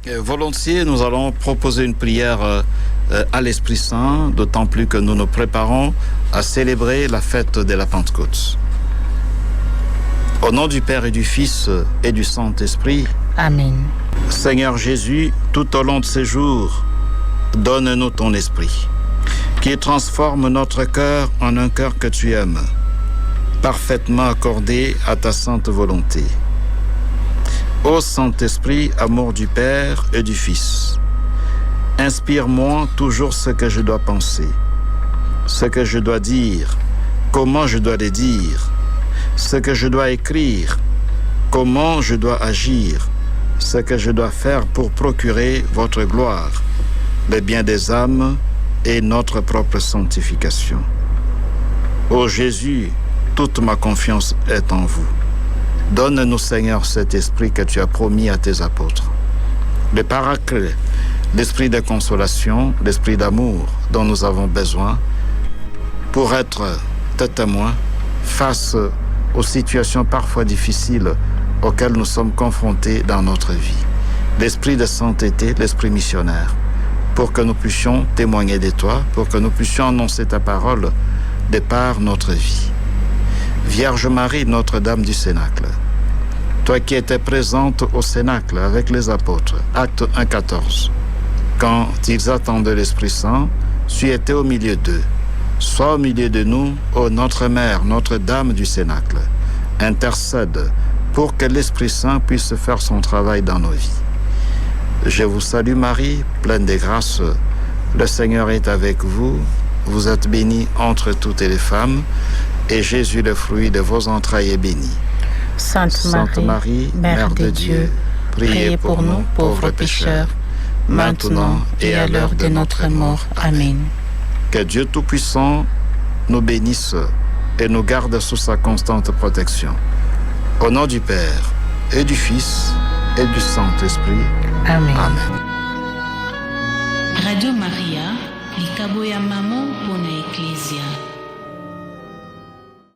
Volontiers, nous allons proposer une prière à l'Esprit Saint, d'autant plus que nous nous préparons à célébrer la fête de la Pentecôte. Au nom du Père et du Fils et du Saint-Esprit. Amen. Seigneur Jésus, tout au long de ces jours, donne-nous ton esprit, qui transforme notre cœur en un cœur que tu aimes, parfaitement accordé à ta sainte volonté. Ô Saint-Esprit, amour du Père et du Fils, inspire-moi toujours ce que je dois penser, ce que je dois dire, comment je dois les dire, ce que je dois écrire, comment je dois agir, ce que je dois faire pour procurer votre gloire, le bien des âmes et notre propre sanctification. Ô Jésus, toute ma confiance est en vous. Donne-nous, Seigneur, cet esprit que tu as promis à tes apôtres. Le paraclet, l'esprit de consolation, l'esprit d'amour dont nous avons besoin pour être tes témoins face aux situations parfois difficiles auxquelles nous sommes confrontés dans notre vie. L'esprit de sainteté, l'esprit missionnaire, pour que nous puissions témoigner de toi, pour que nous puissions annoncer ta parole de par notre vie. Vierge Marie, Notre-Dame du Cénacle, toi qui étais présente au Cénacle avec les apôtres, acte 1,14, quand ils attendaient l'Esprit Saint, tu étais au milieu d'eux. Sois au milieu de nous, ô notre Mère, Notre-Dame du Cénacle, intercède pour que l'Esprit Saint puisse faire son travail dans nos vies. Je vous salue Marie, pleine de grâce, le Seigneur est avec vous, vous êtes bénie entre toutes les femmes, et Jésus, le fruit de vos entrailles, est béni. Sainte Marie, Mère de Dieu, priez pour nous pauvres pécheurs, maintenant et à l'heure de notre mort. Amen. Que Dieu Tout-Puissant nous bénisse et nous garde sous sa constante protection. Au nom du Père et du Fils et du Saint-Esprit. Amen. Amen. Radio Maria, likabo ya mama pona Ecclesia.